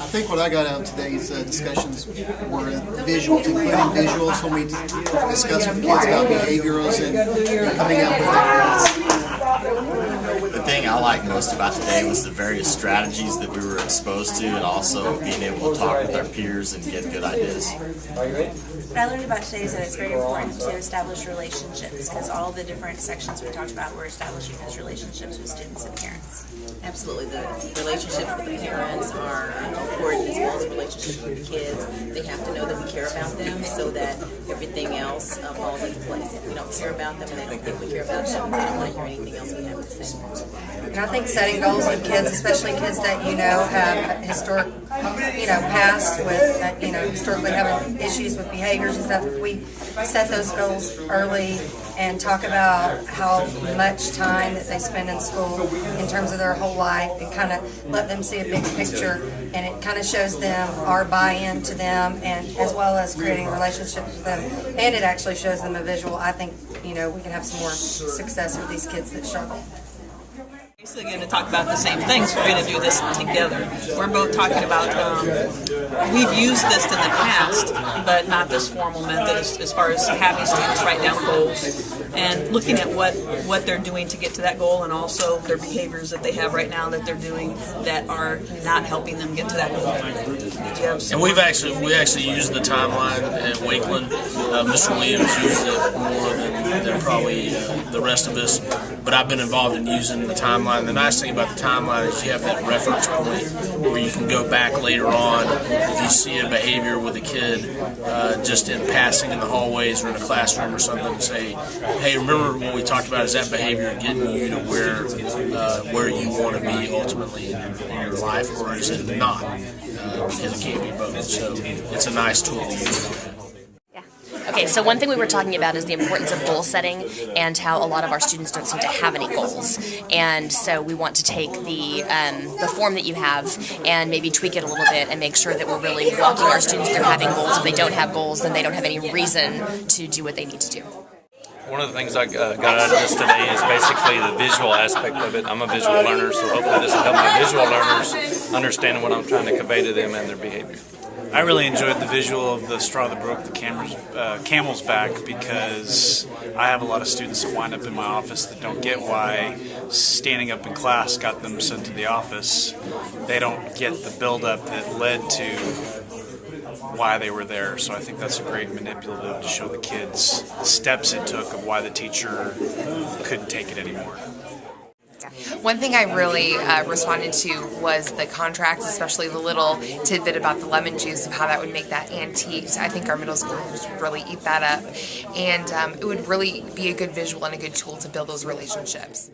I think what I got out of today's discussions were visuals, including visuals when we discuss with kids about behaviorals and coming up with that. The thing I liked most about today was the various strategies that we were exposed to, and also being able to talk with our peers and get good ideas. What I learned about today is that it's very important to establish relationships, because all the different sections we talked about were establishing those relationships with students and parents. Absolutely. The relationships with the parents are important, as well as relationships with the kids. They have to know that we care about them so that everything else falls into place. If we don't care about them and they don't think we care about them, they don't want to hear anything else we have to say. And I think setting goals with kids, especially kids that have historic, past with, historically having issues with behaviors and stuff, if we set those goals early and talk about how much time that they spend in school in terms of their whole life, and kind of let them see a big picture, and it kind of shows them our buy-in to them, and as well as creating relationships with them, and it actually shows them a visual. I think we can have some more success with these kids that struggle. Basically going to talk about the same things. We're going to do this together. We're both talking about, we've used this in the past, but not this formal method as far as having students write down goals and looking at what they're doing to get to that goal, and also their behaviors that they have right now that they're doing that are not helping them get to that goal. And we actually used the timeline at Wakeland. Mr. Williams used it more than probably the rest of us, but I've been involved in using the timeline. The nice thing about the timeline is you have that reference point where you can go back later on if you see a behavior with a kid just in passing in the hallways or in a classroom or something, and say, hey, remember what we talked about? Is that behavior getting you to where you want to be ultimately in your life, or is it not? Because it can't be both. So it's a nice tool to use. Okay, so one thing we were talking about is the importance of goal setting and how a lot of our students don't seem to have any goals. And so we want to take the form that you have and maybe tweak it a little bit and make sure that we're really walking our students through having goals. If they don't have goals, then they don't have any reason to do what they need to do. One of the things I got out of this today is basically the visual aspect of it. I'm a visual learner, so hopefully this will help my visual learners understand what I'm trying to convey to them and their behavior. I really enjoyed the visual of the straw that broke the camel's back, because I have a lot of students that wind up in my office that don't get why standing up in class got them sent to the office. They don't get the buildup that led to why they were there. So I think that's a great manipulative to show the kids the steps it took of why the teacher couldn't take it anymore. One thing I really responded to was the contracts, especially the little tidbit about the lemon juice, of how that would make that antiqued. I think our middle schoolers would really eat that up, and it would really be a good visual and a good tool to build those relationships.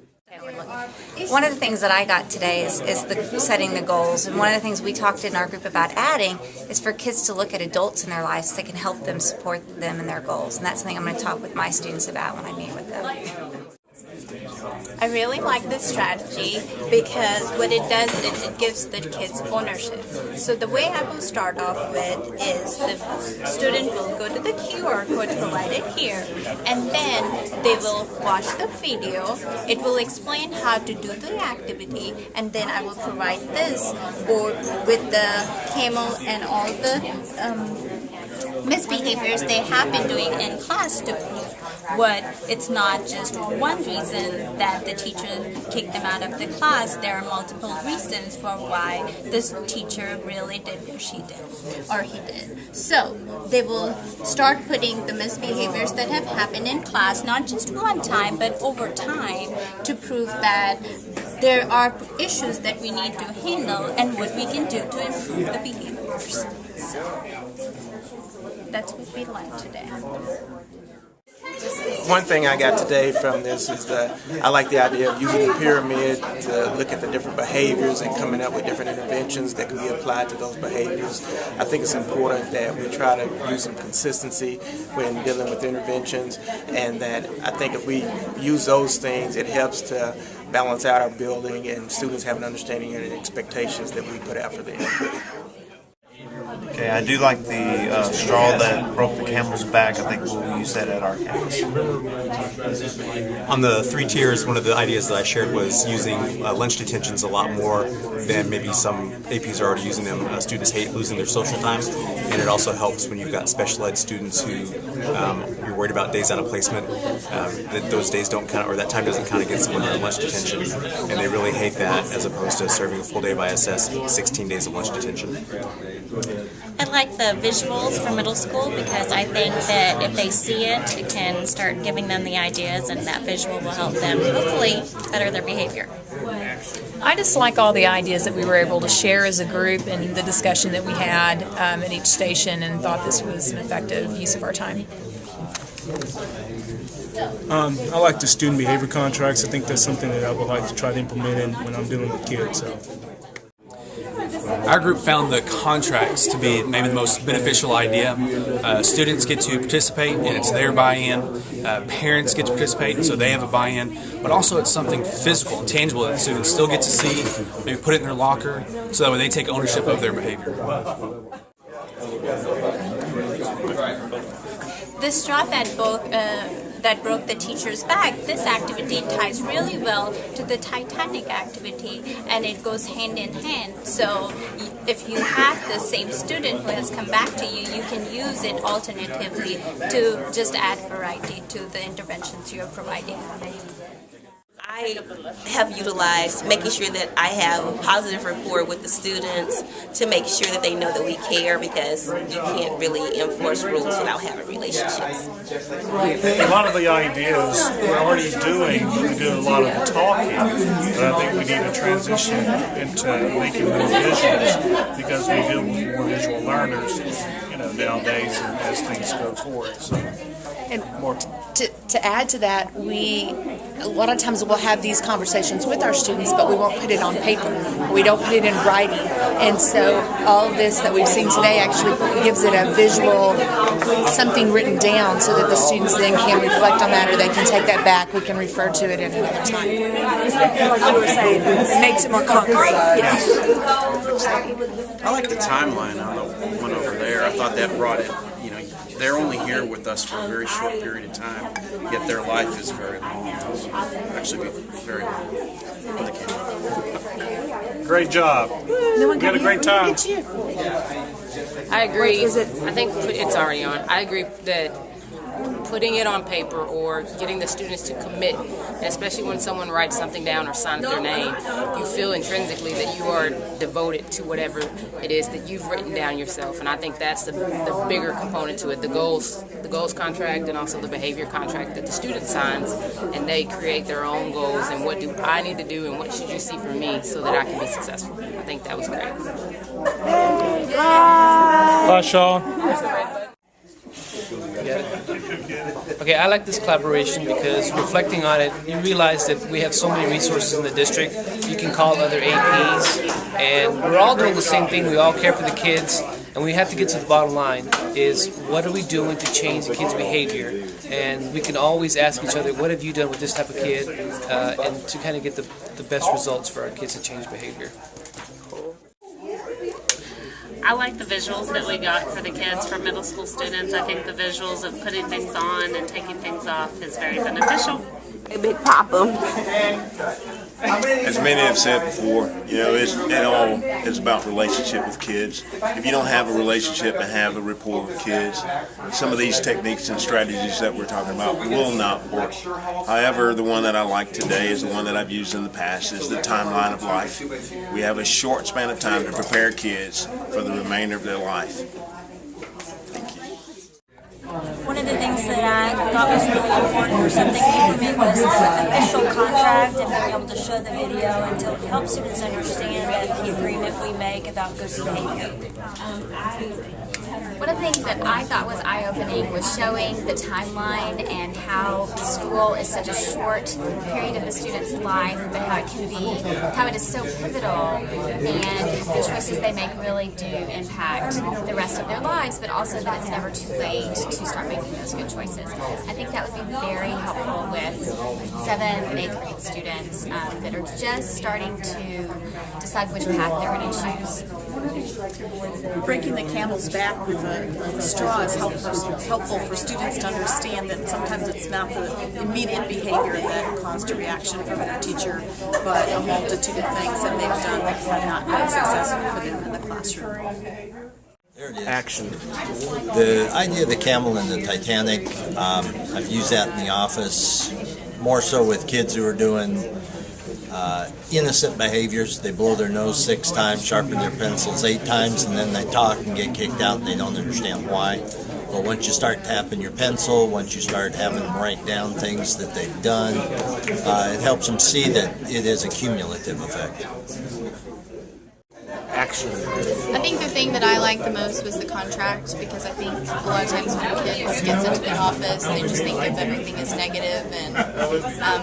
One of the things that I got today is setting the goals, and one of the things we talked in our group about adding is for kids to look at adults in their lives that can help them support them in their goals, and that's something I'm going to talk with my students about when I meet with them. I really like this strategy because what it does is it gives the kids ownership. So the way I will start off with is the student will go to the QR code provided here, and then they will watch the video. It will explain how to do the activity, and then I will provide this board with the camel and all the misbehaviors they have been doing in class to prove what it's not just one reason that the teacher kicked them out of the class. There are multiple reasons for why this teacher really did what she did or he did. So they will start putting the misbehaviors that have happened in class, not just one time but over time, to prove that there are issues that we need to handle and what we can do to improve the behaviors. So that's what we learned today. One thing I got today from this is that I like the idea of using the pyramid to look at the different behaviors and coming up with different interventions that can be applied to those behaviors. I think it's important that we try to use some consistency when dealing with interventions, and that I think if we use those things, it helps to balance out our building and students have an understanding and expectations that we put out for them. Okay, I do like the straw that broke the camel's back. I think we'll use that at our campus. On the 3 tiers, one of the ideas that I shared was using lunch detentions a lot more than maybe some APs are already using them. Students hate losing their social time, and it also helps when you've got special ed students who you're worried about days out of placement, that those days don't count, or that time doesn't count against them when they're in lunch detention, and they really hate that as opposed to serving a full day of ISS, 16 days of lunch detention. I like the visuals for middle school because I think that if they see it, it can start giving them the ideas, and that visual will help them hopefully better their behavior. I just like all the ideas that we were able to share as a group and the discussion that we had at each station, and thought this was an effective use of our time. I like the student behavior contracts. I think that's something that I would like to try to implement in when I'm dealing with kids. So. Our group found the contracts to be maybe the most beneficial idea. Students get to participate, and it's their buy-in. Parents get to participate, and so they have a buy-in. But also it's something physical and tangible that students still get to see, maybe put it in their locker, so that way they take ownership of their behavior. The straw that broke the teacher's back, this activity ties really well to the Titanic activity, and it goes hand in hand. So if you have the same student who has come back to you, you can use it alternatively to just add variety to the interventions you're providing. I have utilized making sure that I have a positive rapport with the students to make sure that they know that we care, because you can't really enforce rules without having relationships. A lot of the ideas we're already doing, we do a lot of the talking, but I think we need to transition into making more visuals, because we deal with more visual learners, nowadays and as things go forward. So. And to add to that, a lot of times we'll have these conversations with our students, but we won't put it on paper. We don't put it in writing. And so all of this that we've seen today actually gives it a visual, something written down, so that the students then can reflect on that, or they can take that back. We can refer to it at another time. Like you were saying, it makes it more concrete. Yes. I like the timeline on the one over there. I thought that brought it, they're only here with us for a very short period of time, yet their life is very long. Actually, very long for the kids. Great job. We had a great time. I agree. I think it's already on. I agree that putting it on paper or getting the students to commit, especially when someone writes something down or signs their name, you feel intrinsically that you are devoted to whatever it is that you've written down yourself. And I think that's the bigger component to it, the goals contract, and also the behavior contract that the student signs, and they create their own goals and what do I need to do and what should you see from me so that I can be successful. I think that was great. Bye, Sean. Okay, I like this collaboration because reflecting on it, you realize that we have so many resources in the district. You can call other APs, and we're all doing the same thing. We all care for the kids, and we have to get to the bottom line is what are we doing to change the kids' behavior? And we can always ask each other, what have you done with this type of kid? And to kind of get the best results for our kids to change behavior. I like the visuals that we got for the kids, for middle school students. I think the visuals of putting things on and taking things off is very beneficial. A big problem. As many have said before, it's about relationship with kids. If you don't have a relationship and have a rapport with kids, some of these techniques and strategies that we're talking about will not work. However, the one that I like today is the one that I've used in the past, is the timeline of life. We have a short span of time to prepare kids for the remainder of their life. One of the things that I thought was really important for something new for me was the official contract and being able to show the video and to help students understand that the agreement we make about good behavior. One of the things that I thought was eye-opening was showing the timeline and how school is such a short period of the student's life, but how it is so pivotal, and the choices they make really do impact the rest of their lives, but also that it's never too late to start making those good choices. I think that would be very helpful with 7th and 8th grade students that are just starting to decide which path they're going to choose. breaking the camel's back with a straw is helpful for students to understand that sometimes it's not the immediate behavior that caused a reaction from their teacher, but a multitude of things that they've done that have not been successful for them in the classroom. There it is. Action. The idea of the camel and the Titanic, I've used that in the office, more so with kids who are doing innocent behaviors. They blow their nose 6 times, sharpen their pencils 8 times, and then they talk and get kicked out and they don't understand why. But once you start tapping your pencil, once you start having them write down things that they've done, it helps them see that it is a cumulative effect. Action. I think the thing that I liked the most was the contract, because I think a lot of times when kids get into the office, they just think of everything as negative and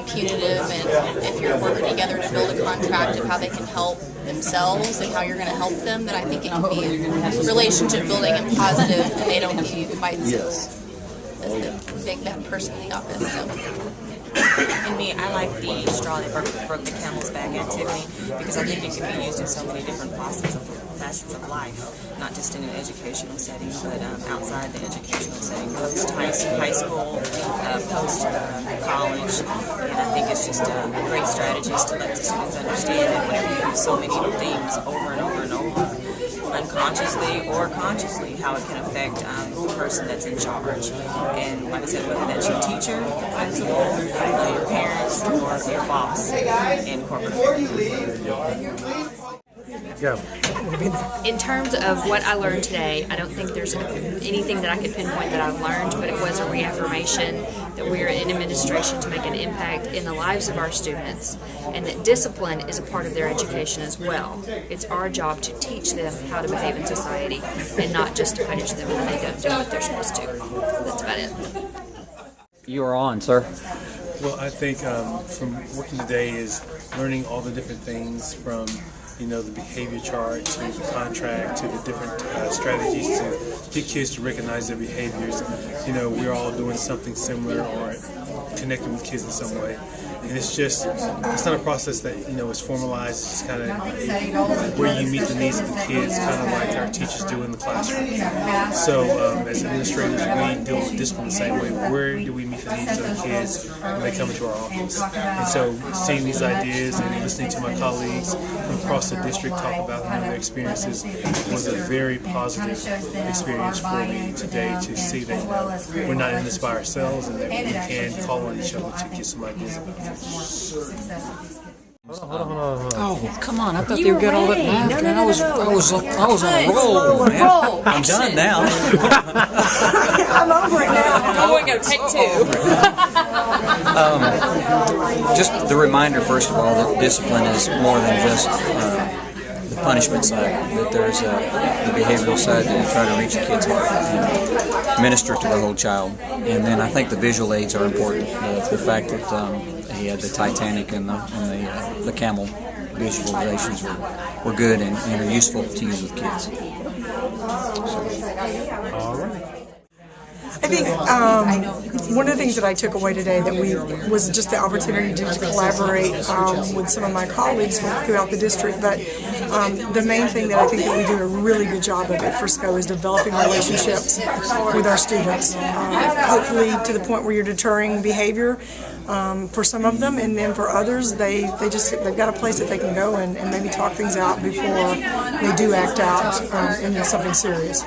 punitive, and if you're working together to build a contract of how they can help themselves and how you're going to help them, then I think it can be relationship building and positive, and they don't view you quite so as the big bad person in the office. So. And me, I like the straw that broke the camel's back activity, because I think it can be used in so many different facets of life, not just in an educational setting, but outside the educational setting, post-high school, post-college, and I think it's just a great strategy to let the students understand that whenever you do so many things over and over and over, unconsciously or consciously, how it can affect the person that's in charge. And like I said, whether that's your teacher, your principal, your parents, or your boss in corporate. Go. In terms of what I learned today, I don't think there's anything that I could pinpoint that I've learned, but it was a reaffirmation that we are in administration to make an impact in the lives of our students, and that discipline is a part of their education as well. It's our job to teach them how to behave in society and not just to punish them when they don't do what they're supposed to. That's about it. You are on, sir. Well, I think from working today is learning all the different things from the behavior chart to the contract to the different strategies to get kids to recognize their behaviors. We're all doing something similar or connecting with kids in some way. And it's not a process that, is formalized. It's just kind of where you meet the needs of the kids, kind of like our teachers do in the classroom. So as administrators, we deal with discipline the same way. Where do we meet the needs of the kids when they come into our office? And so seeing these ideas and listening to my colleagues from across the district talk about their experiences was a very positive experience for me today, to see that we're not in this by ourselves and that we can call on each other to get some ideas about it. Hold on. Oh, come on. I thought they were good all that. No. I was on a roll, man. I'm done now. I'm over it now. Oh, we go. Take 2. Just the reminder, first of all, that discipline is more than just the punishment side. That there's the behavioral side that you try to reach a kid's heart and minister to the whole child. And then I think the visual aids are important. The fact that he had the Titanic and the camel visualizations were good and are useful to use with kids. All right. I think one of the things that I took away today was just the opportunity to collaborate with some of my colleagues throughout the district. But the main thing that I think that we do a really good job of at Frisco is developing relationships with our students. Hopefully to the point where you're deterring behavior for some of them, and then for others, they've got a place that they can go and maybe talk things out before they do act out into something serious.